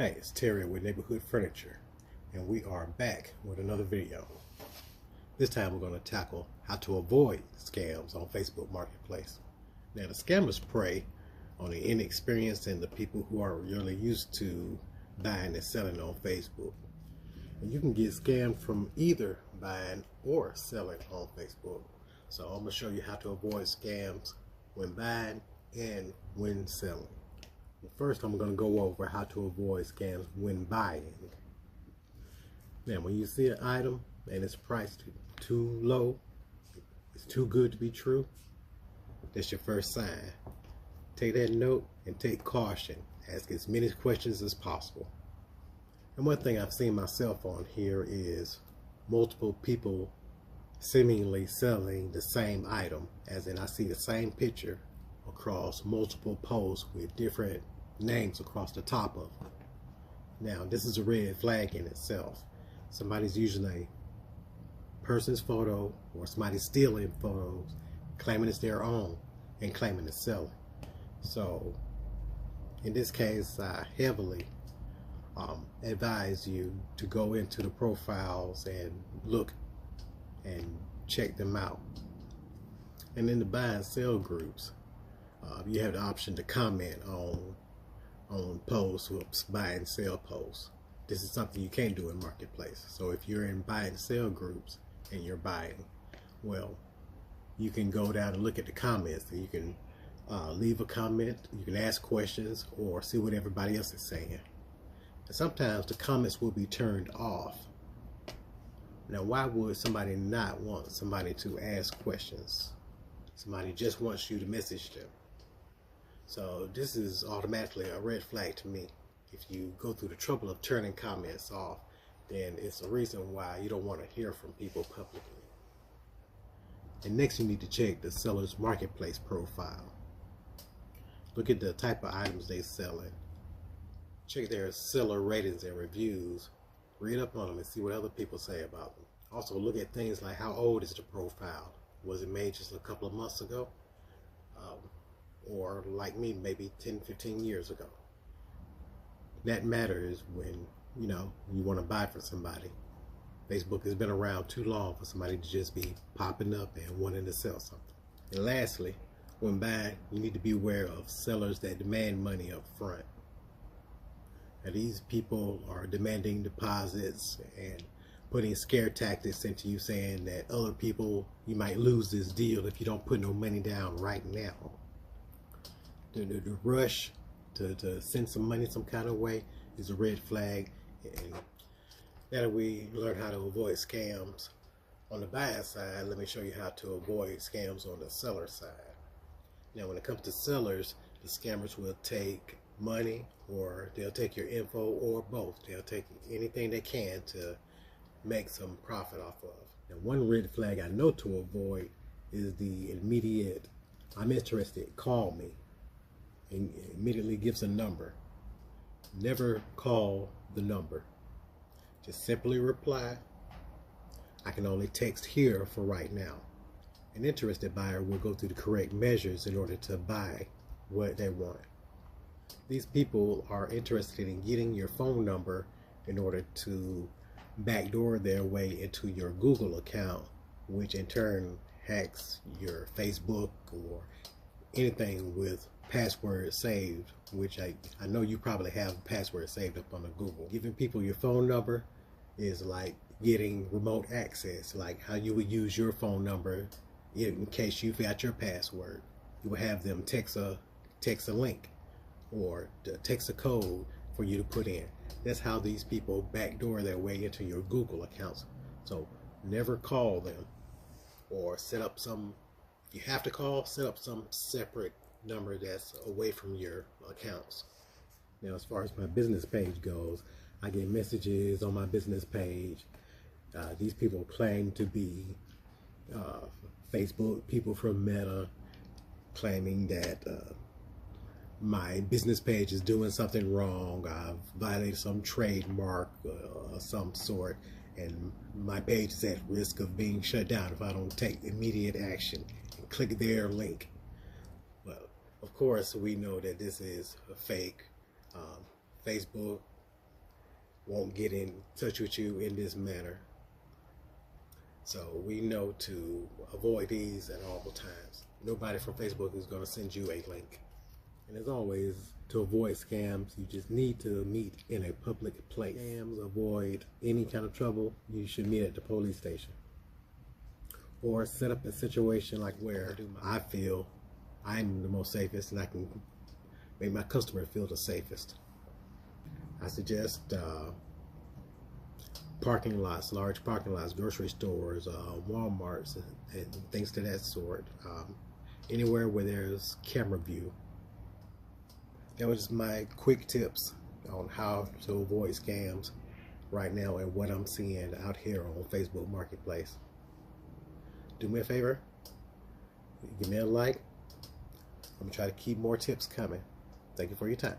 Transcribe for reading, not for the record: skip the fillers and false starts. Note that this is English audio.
Hey, it's Terry with Neighborhood Furniture, and we are back with another video. This time we're going to tackle how to avoid scams on Facebook Marketplace. Now, the scammers prey on the inexperienced and the people who are really used to buying and selling on Facebook. And you can get scammed from either buying or selling on Facebook. So I'm going to show you how to avoid scams when buying and when selling. First, I'm going to go over how to avoid scams when buying. Now, when you see an item and it's priced too low, it's too good to be true, that's your first sign. Take that note and take caution. Ask as many questions as possible. And one thing I've seen myself on here is multiple people seemingly selling the same item, as in I see the same picture across multiple posts with different names across the top of them. Now, this is a red flag in itself. Somebody's using a person's photo or somebody's stealing photos, claiming it's their own and claiming it's selling. So in this case, I heavily advise you to go into the profiles and look and check them out. And in the buy and sell groups, you have the option to comment on posts, buy and sell posts. This is something you can't do in Marketplace. So if you're in buy and sell groups and you're buying, well, you can go down and look at the comments, and you can leave a comment, you can ask questions, or see what everybody else is saying. And sometimes the comments will be turned off. Now, why would somebody not want somebody to ask questions? Somebody just wants you to message them. So this is automatically a red flag to me. If you go through the trouble of turning comments off, then it's a reason why you don't want to hear from people publicly. And next, you need to check the seller's marketplace profile. Look at the type of items they're selling. Check their seller ratings and reviews. Read up on them and see what other people say about them. Also, look at things like how old is the profile. Was it made just a couple of months ago? Or like me, maybe 10-15 years ago. That matters when you want to buy from somebody. Facebook has been around too long for somebody to just be popping up and wanting to sell something. And lastly, when buying, you need to be aware of sellers that demand money up front. Now, these people are demanding deposits and putting scare tactics into you, saying that other people, you might lose this deal if you don't put no money down right now. The rush to send some money some kind of way is a red flag. And now that we learn how to avoid scams on the buyer side, let me show you how to avoid scams on the seller side. Now, when it comes to sellers, the scammers will take money, or they'll take your info, or both. They'll take anything they can to make some profit off of. Now, one red flag I know to avoid is the immediate, "I'm interested, call me," and immediately gives a number. Never call the number. Just simply reply, "I can only text here for right now." An interested buyer will go through the correct measures in order to buy what they want. These people are interested in getting your phone number in order to backdoor their way into your Google account, which in turn hacks your Facebook or anything with password saved, which I know you probably have a password saved up on the Google. Giving people your phone number is like getting remote access, like how you would use your phone number in case you forgot your password. You would have them text a link or text a code for you to put in. That's how these people backdoor their way into your Google accounts. So never call them, or set up some, if you have to call, set up some separate number that's away from your accounts. Now, as far as my business page goes, I get messages on my business page. These people claim to be Facebook people from Meta, claiming that my business page is doing something wrong. I've violated some trademark of some sort, and my page is at risk of being shut down if I don't take immediate action and click their link. Well, of course, we know that this is a fake. Facebook won't get in touch with you in this manner. So we know to avoid these at all times. Nobody from Facebook is going to send you a link. And as always, to avoid scams, you just need to meet in a public place. Scams, avoid any kind of trouble, you should meet at the police station. Or set up a situation like where I feel I'm the most safest and I can make my customer feel the safest. I suggest parking lots, large parking lots, grocery stores, Walmarts, and things to that sort. Anywhere where there's camera view. That was my quick tips on how to avoid scams right now and what I'm seeing out here on Facebook Marketplace. Do me a favor, give me a like. I'm gonna try to keep more tips coming. Thank you for your time.